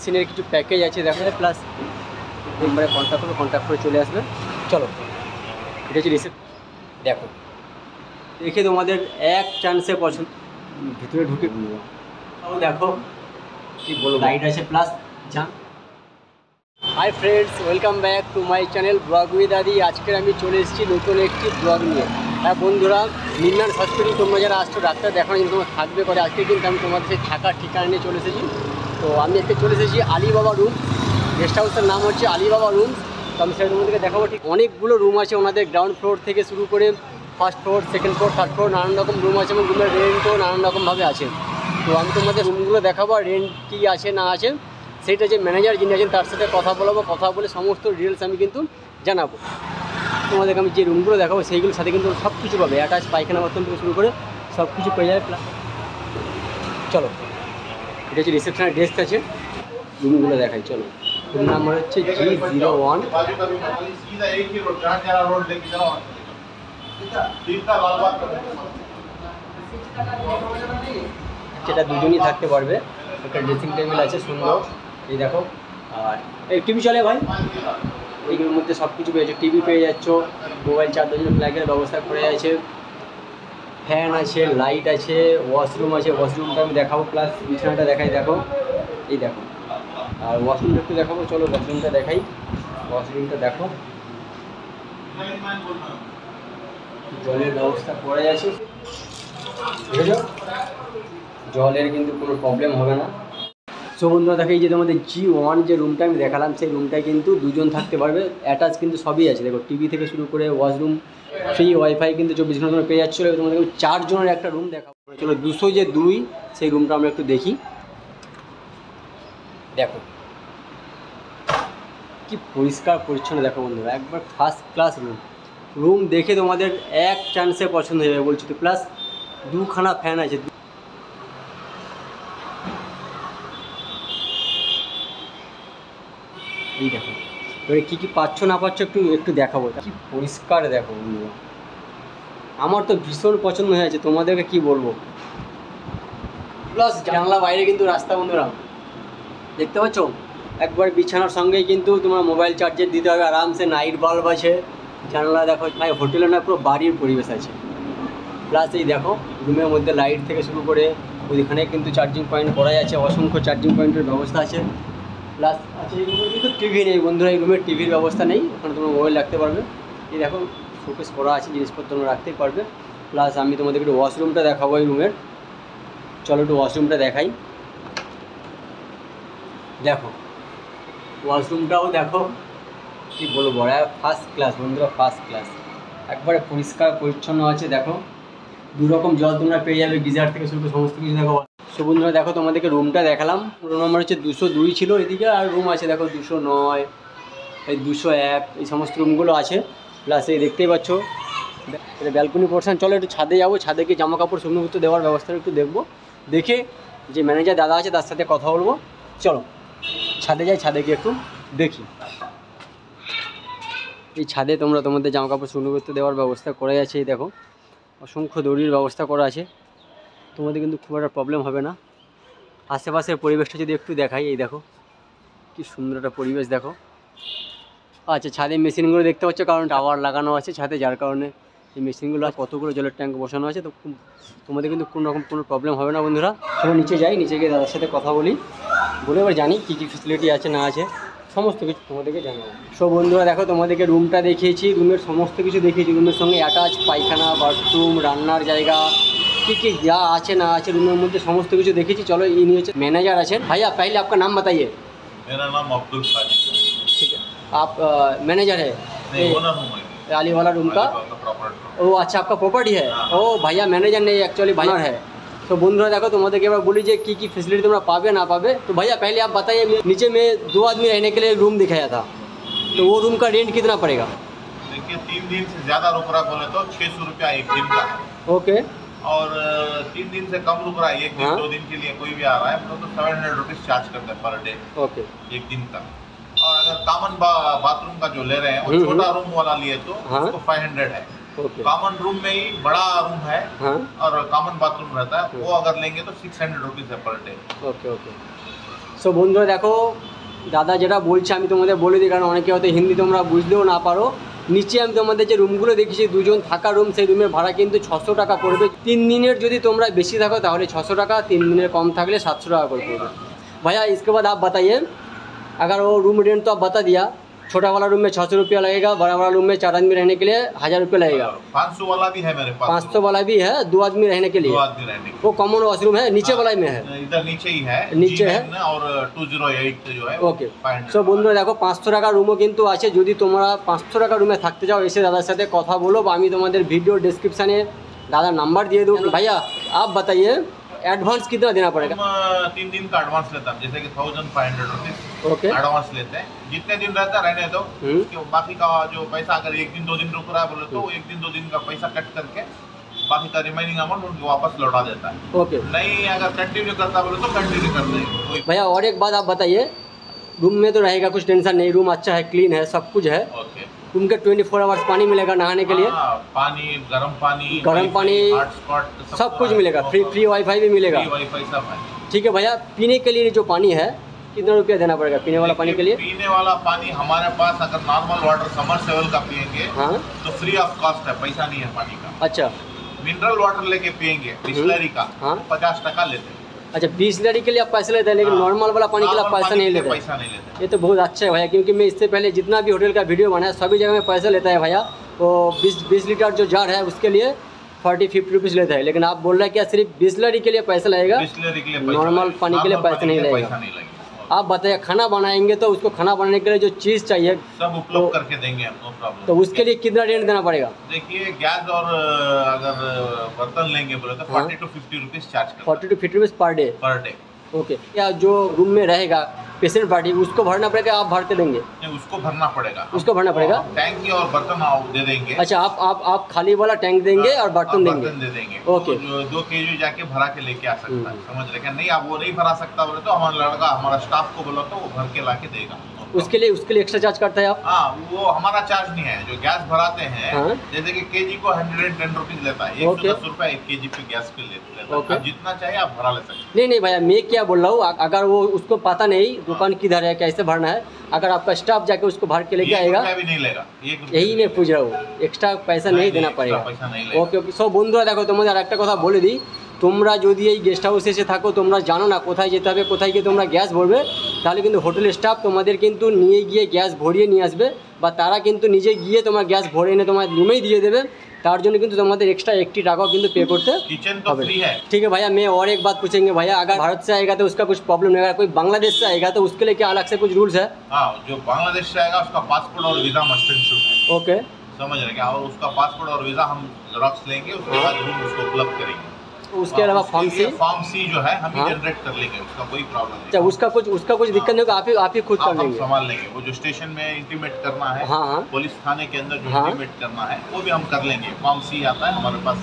সিনের কিছু প্যাকেজ আছে দেখো, প্লাস একবারে কন্ট্যাক্ট করে চলে আসবে। চলো, এটা হচ্ছে রিসিপ্ট। দেখো, দেখে তোমাদের এক চান্সে পছন্দ, ভিতরে ঢুকে দেখো কি বলবো, লাইট আছে প্লাস জান। Hi friends, welcome back to my channel blog with আদি। আজকের আমি চলে এসেছি নতুন একটি ব্লগ নিয়ে। হ্যাঁ বন্ধুরা, মিলনার হসপিটাল তোমরা যারা আসছো ডাক্তার দেখানোর জন্য তোমার থাকবে করে, আজকে কিন্তু আমি তোমাদের সেই থাকার ঠিকানা নিয়ে চলে এসেছি। তো আমি আজকে চলে এসেছি আলিবাবা রুম, গেস্ট হাউসের নাম হচ্ছে আলিবাবা রুম। তো আমি সেটা তোমাদেরকে দেখাবো। ঠিক অনেকগুলো রুম আছে ওনাদের, গ্রাউন্ড ফ্লোর থেকে শুরু করে first floor, second floor, third floor, নানান রকম রুম আছে এবং রুমের রেন্টও নানান রকমভাবে আছে। তো আমি তোমাদের রুমগুলো দেখাবো, আর রেন্ট কী আছে না আছে সেইটা যে ম্যানেজার যিনি আছেন তার সাথে কথা বলাবো, কথা বলে সমস্ত ডিটেলস আমি কিন্তু জানাবো। তোমাদেরকে আমি যে রুমগুলো দেখাবো সেইগুলোর সাথে কিন্তু সব কিছু পাবে, অ্যাটাচ পায়খানা বাথরুম থেকে শুরু করে সব কিছু পেয়ে যাবে। চলো, এটা হচ্ছে রিসেপশনের ডেস্ক আছে, রুমগুলো দেখাই। চলো, রুম নাম্বার হচ্ছে G01। যেটা দুজনই থাকতে পারবে, একটা ড্রেসিং টেবিল আছে সুন্দর, এই দেখো। আর এই টিভি চলে ভাই, এইগুলোর মধ্যে সব কিছু পেয়ে যাচ্ছে। টিভি পেয়ে যাচ্ছ, মোবাইল চার্জার জন্য প্লাগের ব্যবস্থা করে আছে, ফ্যান আছে, লাইট আছে, ওয়াশরুম আছে। ওয়াশরুমটা আমি দেখাবো, প্লাস বিছানাটা দেখাই। দেখো, এই দেখো। আর ওয়াশরুমটা একটু দেখাবো, চলো ওয়াশরুমটা দেখাই। ওয়াশরুমটা দেখো, জলের ব্যবস্থা করে আছে, বুঝেছো? জলের কিন্তু কোনো প্রবলেম হবে না। সো বন্ধুরা দেখো, এই যে তোমাদের G1 যে রুমটা আমি দেখালাম, সেই রুমটায় কিন্তু দুজন থাকতে পারবে, অ্যাটাচ কিন্তু সবই আছে। দেখো, টিভি থেকে শুরু করে ওয়াশরুম, ফ্রি ওয়াইফাই কিন্তু 24 ঘন্টা তোমরা পেয়ে যাচ্ছিলো। তোমাদের 4 জনের একটা রুম দেখাবো। চলো 202 সেই রুমটা আমরা একটু দেখি। দেখো কি পরিষ্কার পরিচ্ছন্ন, দেখো বন্ধুরা, একবার ফার্স্ট ক্লাস রুম। রুম দেখে তোমাদের এক চান্সে পছন্দ হয়ে যাবে বলছি তো। প্লাস দুখানা ফ্যান আছে। এই দেখো, এবারে কী কী পাচ্ছ না পাচ্ছ একটু দেখাবো। কি পরিষ্কার দেখো বন্ধুরা, আমার তো ভীষণ পছন্দ হয়ে আছে, তোমাদেরকে কি বলবো। প্লাস জানলা বাইরে কিন্তু রাস্তা বন্ধুরা, দেখতে পাচ্ছ? একবার বিছানার সঙ্গেই কিন্তু তোমার মোবাইল চার্জার দিতে হবে আরামসে। নাইট বাল্ব আছে, জানলা দেখো, ভাই হোটেলে না পুরো বাড়ির পরিবেশ আছে। প্লাস এই দেখো, রুমের মধ্যে লাইট থেকে শুরু করে ওইখানে কিন্তু চার্জিং পয়েন্ট করা আছে, অসংখ্য চার্জিং পয়েন্টের ব্যবস্থা আছে। প্লাস আছে এই রুমে কিন্তু টিভি নেই বন্ধুরা, এই রুমের টিভির ব্যবস্থা নেই, ওখানে তোমরা মোবাইল রাখতে পারবে। এই দেখো শোকেস করা আছে, জিনিসপত্র তোমরা রাখতেই পারবে। প্লাস আমি তোমাদেরকে একটু ওয়াশরুমটা দেখাবো এই রুমের। চলো একটু ওয়াশরুমটা দেখাই। দেখো ওয়াশরুমটাও দেখো, কি বলবো, ফার্স্ট ক্লাস বন্ধুরা, ফার্স্ট ক্লাস। একবারে পরিষ্কার পরিচ্ছন্ন আছে। দেখো, দু রকম জল তোমরা পেয়ে যাবে, গিজার থেকে শুরু করে সমস্ত কিছু। দেখো সো বন্ধুরা দেখো, তোমাদেরকে রুমটা দেখালাম। রুম নাম্বার হচ্ছে 202 ছিল এদিকে, আর রুম আছে দেখো 209, এই 201, এই সমস্ত রুমগুলো আছে। প্লাস এই দেখতেই পাচ্ছ এটা ব্যালকনি পোর্শন। চলো একটু ছাদে যাবো, ছাদে গিয়ে জামা কাপড় শুকনো করতে দেওয়ার ব্যবস্থা একটু দেখবো, দেখে যে ম্যানেজার দাদা আছে তার সাথে কথা বলবো। চলো ছাদে যাই, ছাদে গিয়ে একটু দেখি। এই ছাদে তোমাদের জামা কাপড় শুকনো করতে দেওয়ার ব্যবস্থা করে আছে। এই দেখো, অসংখ্য দড়ির ব্যবস্থা করা আছে, তোমাদের কিন্তু খুব একটা প্রবলেম হবে না। আশেপাশের পরিবেশটা যদি একটু দেখাই, এই দেখো কি সুন্দর একটা পরিবেশ। দেখো, আচ্ছা ছাদে মেশিনগুলো দেখতে পাচ্ছ, কারণ টাওয়ার লাগানো আছে ছাদে, যার কারণে এই মেশিনগুলো কতগুলো জলের ট্যাঙ্ক বসানো আছে। তো তোমাদের কিন্তু কোনো প্রবলেম হবে না বন্ধুরা। চলো নিচে যাই, নিচে গিয়ে দাদার সাথে কথা বলি, বলে এবার জানি কী কী ফেসিলিটি আছে না আছে, সমস্ত কিছু তোমাদেরকে জানাবো। সো বন্ধুরা দেখো, তোমাদেরকে রুমটা দেখিয়েছি, রুমের সমস্ত কিছু দেখিয়েছি। রুমের সঙ্গে অ্যাটাচ পায়খানা, বাথরুম, রান্নার জায়গা, কী কী যা আছে না আছে রুমের মধ্যে সমস্ত কিছু দেখেছি। চলো, ইনি হচ্ছে ম্যানেজার আছেন। ভাইয়া पहले आपका नाम बताइए। मेरा नाम अब्दुल साजिद है। ठीक है, आप मैनेजर है ओनर हूँ मैं, अली वाला रूम का। प्रॉपर्टी। ओ अच्छा, आपका प्रॉपर्टी है। ओ भैया मैनेजर नहीं, एक्चुअली भाई है। तो বন্ধুরা দেখো, তোমাদেরকে এবার বলি যে কী কী ফেসিলিটি তোমরা পাবে না পাবে। तो भैया पहले आप बताइए, नीचे में 2 आदमी रहने के लिए रूम दिखाया था, तो वो रूम का रेंट कितना पड़ेगा? देखिए 3 दिन से ज़्यादा रुक रहा बोले तो 600 रुपया एक दिन का है। ओके, और 3 दिन से कम रुक रहा है, एक दिन हाँ। 2 दिन के लिए कोई भी आ रहा है तो 700 रुपीज़ चार्ज करते हैं पर डे, ओके, एक दिन का। और अगर कॉमन बाथरूम का जो ले रहे हैं वो छोटा रूम वाला लिए तो हाँ। उसको 500 है। ओके, कॉमन रूम में ही बड़ा रूम है हाँ, और कॉमन बाथरूम रहता है, वो अगर लेंगे तो 600 रुपीज़ है per day. Okay, okay. So বন্ধুরা দেখো দাদা যেটা বলছে আমি তোমাদের বলে দিই, কারণ অনেকে হয়তো হিন্দি তোমরা বুঝলেও না পারো। নিচে আমি তোমাদের যে রুমগুলো দেখেছি, দুজন থাকা রুম, সেই রুমের ভাড়া কিন্তু 600 টাকা পড়বে। 3 দিনের যদি তোমরা বেশি থাকো তাহলে 600 টাকা, 3 দিনের कम থাকলে 700 টাকা করে पड़ेगा। भैया इसके बाद आप बताइए, अगर वो रूम रेंट तो आप बता दिया, छोटा वाला रूम में 600 रुपया लगेगा, बड़ा वाला रूम में 4 आदमी रहने के लिए 1000 रुपया लगेगा। 500 वाला भी है मेरे पास। 500 वाला भी है 2 आदमी रहने के लिए। 2 आदमी रहने के लिए। वो कॉमन वॉशरूम है, नीचे वाला में है, इधर नीचे ही है, नीचे है और 208 जो है ওকে। সো বন্ধুরা দেখো 500 টাকা রুমও কিন্তু আছে। যদি তোমরা 500 টাকা রুমে থাকতে চাও এসে দাদার সাথে কথা বলো, বা আমি তোমাদের ভিডিও ডিসক্রিপশানে দাদার নাম্বার দিয়ে दूँ। भैया आप बताइए एडवांस कितना देना पड़ेगा? 3 दिन का एडवांस लेता हूँ, जैसे कि 1500 रुपीज ओके। एडवांस लेते हैं। जितने दिन रहता रहने दो, उसके बाकी का जो पैसा अगर 1 दिन 2 दिन रुक रहा है बोले तो 1 दिन 2 दिन का पैसा कट करके बाकी का रिमेनिंग अमाउंट उनको वापस लौटा देता है। ओके। नहीं अगर कंटिन्यू करता बोले तो कंटिन्यू कर देंगे। भैया और एक बात आप बताइए, रूम में तो रहेगा कुछ टेंशन नहीं, रूम अच्छा है, क्लीन है, सब कुछ है। ओके। रूम के 24 आवर्स पानी मिलेगा नहाने के लिए? पानी, गर्म पानी, हॉटस्पॉट सब कुछ मिलेगा, फ्री वाईफाई भी मिलेगा, वाईफाई सब है। ठीक है भैया। पीने के लिए जो पानी है कितना रुपया देना पड़ेगा पीने वाला पानी के लिए? पीने वाला पानी हमारे पास अगर नॉर्मल वाटर समरसेबल का पिएंगे हाँ तो फ्री ऑफ कॉस्ट है, पैसा नहीं है पानी का। अच्छा। मिनरल वाटर लेके पिएंगे बिस्लरी का, हाँ 50 टका लेते हैं। अच्छा, बिस्लरी के लिए आप पैसे लेते हैं, लेकिन नॉर्मल वाला पानी के लिए आप पैसा नहीं लेते? पैसा नहीं लेते। ये तो बहुत अच्छा है भैया, क्योंकि मैं इससे पहले जितना भी होटल का वीडियो बनाया सभी जगह में पैसा लेता है भैया। वो 20 लीटर जो जार है उसके लिए 40-50 रुपीज़ लेता है, लेकिन आप बोल रहे हैं क्या सिर्फ बिस्लरी के लिए पैसा लगेगा, बिस्लरी के लिए नॉर्मल पानी के लिए पैसा नहीं लगेगा? आप बताइए, खाना बनाएंगे तो उसको खाना बनाने के लिए जो चीज़ चाहिए सब उपलब्ध करके देंगे हम, नो प्रॉब्लम। तो उसके लिए कितना रेंट देना पड़ेगा? देखिए गैस और अगर बर्तन लेंगे बोले तो 40 to 50 रुपीज चार्ज करते 40 to 50 rupees per day. Per day. Okay. या जो रूम में रहेगा पेशेंट पार्टी उसको भरना पड़ेगा, आप भर के देंगे? नहीं, उसको भरना पड़ेगा। उसको भरना पड़ेगा? टैंक और बर्तन दे देंगे। अच्छा, आप खाली वाला टैंक देंगे और बर्तन देंगे? बर्तन दे देंगे। ओके। जो 2 केजी जाके भरा के लेके आ सकता है, समझ रहे क्या? नहीं आप वो नहीं भरा सकता बोले तो हमारा लड़का हमारा स्टाफ को बोला तो वो भर के ला के देगा। उसके लिए एक्स्ट्रा चार्ज करता है आप? हाँ, वो हमारा चार्ज नहीं है। जो गैस भराते हैं हाँ? जैसे कि केजी को 110 रुपीज लेता है, 110 रुपए 1 केजी पे गैस पे लेता है। ओके। आप जितना चाहिए आप भरा ले सकते हैं। नहीं भैया, मैं क्या बोल रहा हूँ, अगर वो उसको पता नहीं दुकान किधर है कैसे भरना है, अगर आपका स्टाफ जाके उसको भर के लेके आएगा भी नहीं लेगा, यही मैं पूछ रहा हूँ, एक्स्ट्रा पैसा नहीं देना पड़ेगा? Okay okay. সব বন্ধুরা দেখো তোমাদের আরেকটা কথা বলে দিই, তোমরা যদি এই গেস্ট হাউসে এসে থাকো, তোমরা জানো না কোথায় যেতে হবে, কোথায় গিয়ে তোমরা গ্যাস ভরবে, তাহলে কিন্তু হোটেলের স্টাফ তোমাদের কিন্তু নিয়ে গিয়ে গ্যাস ভরিয়ে নিয়ে আসবে, বা তারা কিন্তু নিজে গিয়ে তোমার গ্যাস ভরে এনে তোমার রুমেই দিয়ে देवे। তার জন্য কিন্তু তোমাদের एक्स्ट्रा 80 টাকাও কিন্তু पे करते किचन तो फ्री है। ठीक है भैया। मैं और एक बात पूछेंगे भैया, अगर भारत से आएगा तो उसका कुछ प्रॉब्लम नहीं, अगर कोई बांग्लादेश से आएगा तो उसके लिए क्या अलग से कुछ रूल्स है? हाँ, जो बांग्लादेश से आएगा उसका पासपोर्ट और वीजा मस्ट इंश्योर है। ओके, समझ रहे क्या? और उसका पासपोर्ट और वीजा हम जेरॉक्स लेंगे, उसके बाद रूम उसको उपलब्ध करेंगे। उसके अलावा फॉर्म सी जो है हम ही जनरेट कर लेंगे, उसका कोई प्रॉब्लम नहीं। अच्छा, उसका कुछ दिक्कत नहीं होगा, आप ही खुद कर लेंगे? संभाल लेंगे। वो जो स्टेशन में इंटीमेट करना है, हाँ पुलिस थाने के अंदर जो इंटीमेट करना है वो भी हम कर लेंगे। फॉर्म सी आता है हमारे पास,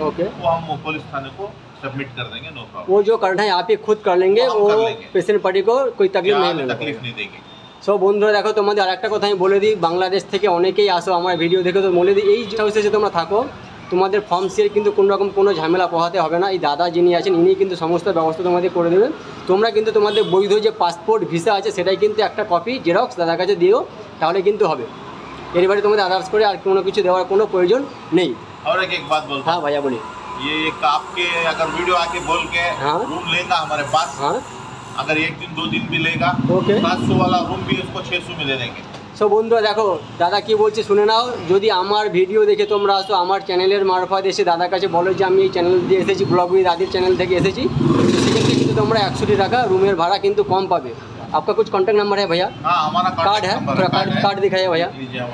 ओके, वो हम पुलिस थाने को सबमिट कर देंगे, नो प्रॉब्लम। वो जो करना है आप ही खुद कर लेंगे, वो पेशेंट पार्टी को कोई तकलीफ नहीं देंगे। সো বন্ধুরা দেখো তোমাদের আরেকটা কথা আমি বলে দিই, বাংলাদেশ থেকে অনেকেই আসো আমার ভিডিও দেখে, তো বলে দিই এই হাউসে যে তোমরা থাকো তোমাদের ফর্ম সির কিন্তু কোনো রকম কোনো ঝামেলা পোহাতে হবে না। এই দাদা যিনি আছেন ইনি কিন্তু সমস্ত ব্যবস্থা তোমাদের করে দেবেন। তোমরা কিন্তু তোমাদের বৈধ যে পাসপোর্ট ভিসা আছে সেটাই কিন্তু একটা কপি জেরক্স দাদার কাছে দিও, তাহলে কিন্তু হবে। এর বাইরে তোমাদের আদার্স করে আর কোনো কিছু দেওয়ার কোনো প্রয়োজন নেই। और एक बात बोलता हूं। हाँ भैया बोलिए। ये एक आपके अगर वीडियो आके बोल के हाँ? रूम लेगा हमारे पास, हाँ अगर 1 दिन 2 दिन भी लेगा, ओके, 700 वाला रूम भी उसको 600 में दे देंगे। সো বন্ধুরা দেখো দাদা কি বলছে শুনে নাও। যদি আমার ভিডিও দেখে তোমরা আসো, আমার চ্যানেলের মারফত এসে দাদার কাছে বলো যে আমি এই চ্যানেল দিয়ে এসেছি, ব্লগ উইথ আদির চ্যানেল থেকে এসেছি, তো সেক্ষেত্রে কিন্তু তোমরা 160 টাকা রুমের ভাড়া কিন্তু কম পাবে। आपका कुछ कॉन्टैक्ट नंबर है भैया? हाँ, हमारा कार्ड है, थोड़ा कार्ड दिखाइए भैया।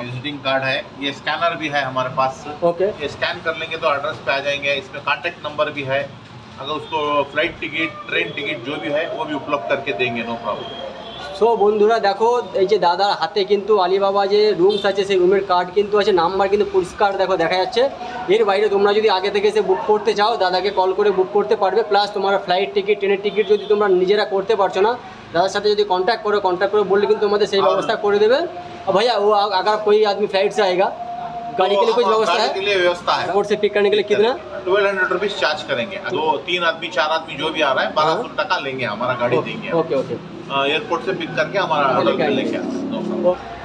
विजिटिंग कार्ड है, ये स्कैनर भी है हमारे पास। ओके, ये स्कैन कर लेंगे तो एड्रेस पे आ जाएंगे। इसमें कॉन्टैक्ट नंबर भी है, अगर उसको फ्लाइट टिकट, ट्रेन टिकट जो भी है वो भी उपलब्ध करके देंगे, नो प्रॉब्लम। সো বন্ধুরা দেখো এই যে দাদার হাতে কিন্তু আলিবাবা যে রুমস আছে সেই রুমের কার্ড কিন্তু আছে, নাম্বার কিন্তু পরিষ্কার দেখো দেখা যাচ্ছে। এর বাইরে তোমরা যদি আগে থেকে এসে বুক করতে চাও দাদাকে কল করে বুক করতে পারবে, প্লাস তোমার ফ্লাইট টিকিট, ট্রেনের টিকিট যদি তোমরা নিজেরা করতে পারছো না, দাদার সাথে যদি कॉन्टैक्ट করে বললে কিন্তু তোমাদের সেই ব্যবস্থা করে দেবে। भैया वो अगर कोई आदमी फ्लाइट से आएगा गाड़ी के लिए कुछ व्यवस्था गाड़ी के है? लिए व्यवस्था है। एयरपोर्ट से पिक करने के लिए कितना? 1200 रुपीज चार्ज करेंगे। दो 3 आदमी 4 आदमी जो भी आ रहा है 1200 टका लेंगे, हमारा गाड़ी देंगे। ओके ओके एयरपोर्ट से पिक करके हमारा होटल पे लेके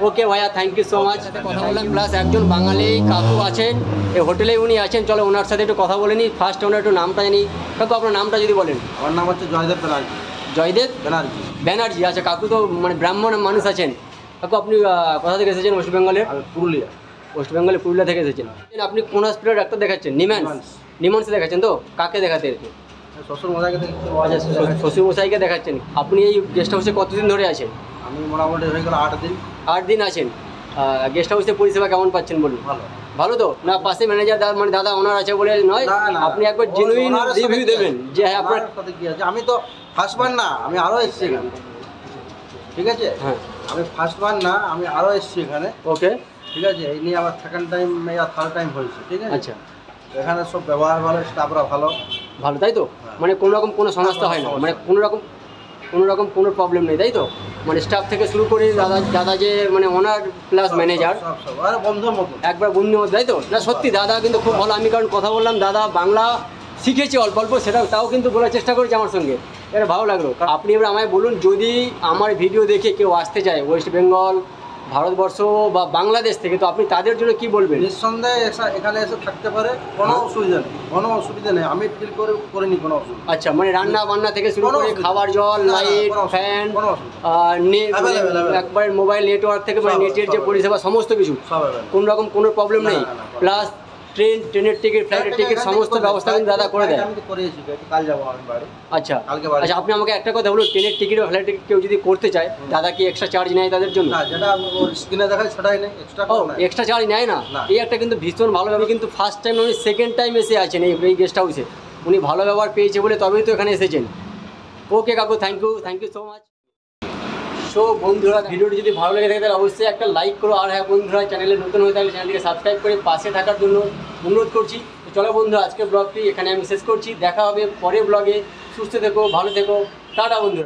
ওকে ভাইয়া, থ্যাংক ইউ সো মাচ। কথা বললাম, প্লাস একজন বাঙালি কাকু আছেন এই হোটেলে, উনি আছেন। চলো ওনার সাথে একটু কথা বলে নিই। ফার্স্ট ওনার একটু নামটা জানি। কাকু আপনার নামটা যদি বলেন। আমার নাম হচ্ছে জয়দেব ব্যানার্জি। জয়দেব ব্যানার্জি। ব্যানার্জি, আচ্ছা। কাকু তো মানে ব্রাহ্মণ মানুষ আছেন। কাকু আপনি কোথা থেকে এসেছেন? ওয়েস্ট বেঙ্গলের? আমি পুরুলিয়া। ওয়েস্ট বেঙ্গলে পুরুলিয়া থেকে এসেছেন। আপনি কোন হসপিটালে ডাক্তার দেখাচ্ছেন? নিমন্সে দেখাচ্ছেন তো? কাকে দেখাতে এসেছেন? শ্বশুর মশাইকে দেখছি। আচ্ছা, শ্বশুর মশাইকে দেখাচ্ছেন। আপনি এই গেস্ট হাউসে কতদিন ধরে আছেন? আমি মোটামুটি হয়ে গেল 8 দিন। 8 দিন আছেন। গেস্ট হাউসে পরিষেবা কেমন পাচ্ছেন বলুন? ভালো। ভালো তো? না পাশে ম্যানেজার মানে দাদা ওনার আছে বলে নয়, না, না, আপনি একবার জেনুইন ওনার সাথে রিভিউ কি দেবেন আছে? যে হ্যাঁ আপনার। ওনার সাথে কি আছে? আমি তো ফার্স্ট বার না, আমি আরও এসেছি এখানে। ঠিক আছে? হ্যাঁ আমি ফার্স্ট বার না, আমি আরও এসেছি এখানে। ওকে ঠিক আছে? এই নিয়ে আমার সেকেন্ড টাইম বা থার্ড টাইম হয়েছে। ঠিক আছে? আচ্ছা, এখানে সব ব্যবহার ভালো, স্টাফরা ভালো। ভালো তাই তো? হ্যাঁ। মানে কোনো রকম কোনো সমস্যা হয় না, মানে কোনো রকম কোনো প্রবলেম নেই তাই তো? মানে স্টাফ থেকে শুরু করে দাদা যে মানে ওনার প্লাস ম্যানেজার সব আরে বন্ধুর মতো। একবার বন্ধুর মধ্যে, তাই তো? না সত্যি দাদা কিন্তু খুব ভালো। আমি কারণ কথা বললাম, দাদা বাংলা শিখেছি অল্প অল্প, সেটাও তাও কিন্তু বলার চেষ্টা করেছে আমার সঙ্গে। এটা ভালো লাগলো। আপনি এবার আমায় বলুন, যদি আমার ভিডিও দেখে কেউ আসতে চায় ওয়েস্ট বেঙ্গল, ভারতবর্ষ বা বাংলাদেশ থেকে, তো আপনি তাদের জন্য কি বলবেন? নিঃসন্দেহে এখানে এসে থাকতে পারে, কোনো অসুবিধা নেই, কোনো অসুবিধা নেই। আমি ফিল করিনি কোনো অসুবিধা। আচ্ছা, মানে রান্না বান্না থেকে শুরু কোনো করে অসুবিধা খাবার, জল, না, না, লাইট, কোনো অসুবিধা, ফ্যান, কোনো অসুবিধা। Available. একবার মোবাইল নেটওয়ার্ক থেকে মানে সব, নেটের যে সব। পরিষেবা সমস্ত কিছু, সব available। কোনো রকম কোনো প্রবলেম না, নেই। না, না, কোনো প্লাস ট্রেনের টিকিট, ফ্লাইটের টিকিট সমস্ত ব্যবস্থা কিন্তু দাদা করে দেয়। আমি তো করেছি, কাল যাবো আমি বাড়ি। আচ্ছা কালকে বাড়ি। আচ্ছা, আপনি আমাকে একটা কথা বলুন, ট্রেনের টিকিট বা ফ্লাইটের টিকিট কেউ যদি করতে চায়, দাদা কি এক্সট্রা চার্জ নেয় তাদের জন্য? না, যেটা ওর স্ক্রিনে দেখায় সেটাই নেই, এক্সট্রা ও, কোনো নাই। এক্সট্রা চার্জ নেয় না? না। এই একটা কিন্তু ভীষণ ভালো। আমি কিন্তু ফার্স্ট টাইম, উনি সেকেন্ড টাইম এসে আছেন এই গেস্ট হাউসে। উনি ভালো ব্যবহার পেয়েছে বলে তবেই তো এখানে এসেছেন। ওকে কাকু, thank you so much. So বন্ধুরা, ভিডিওটি যদি ভালো লেগে থাকে তাহলে অবশ্যই একটা লাইক করো। আর হ্যাঁ বন্ধুরা, চ্যানেলে নতুন হয়ে থাকলে চ্যানেলটিকে সাবস্ক্রাইব করে পাশে থাকার জন্য অনুরোধ করছি। তো চলো বন্ধুরা, আজকের ব্লগটি এখানে আমি শেষ করছি। দেখা হবে পরের ব্লগে। সুস্থ থেকো, ভালো থেকো, টাটা বন্ধুরা।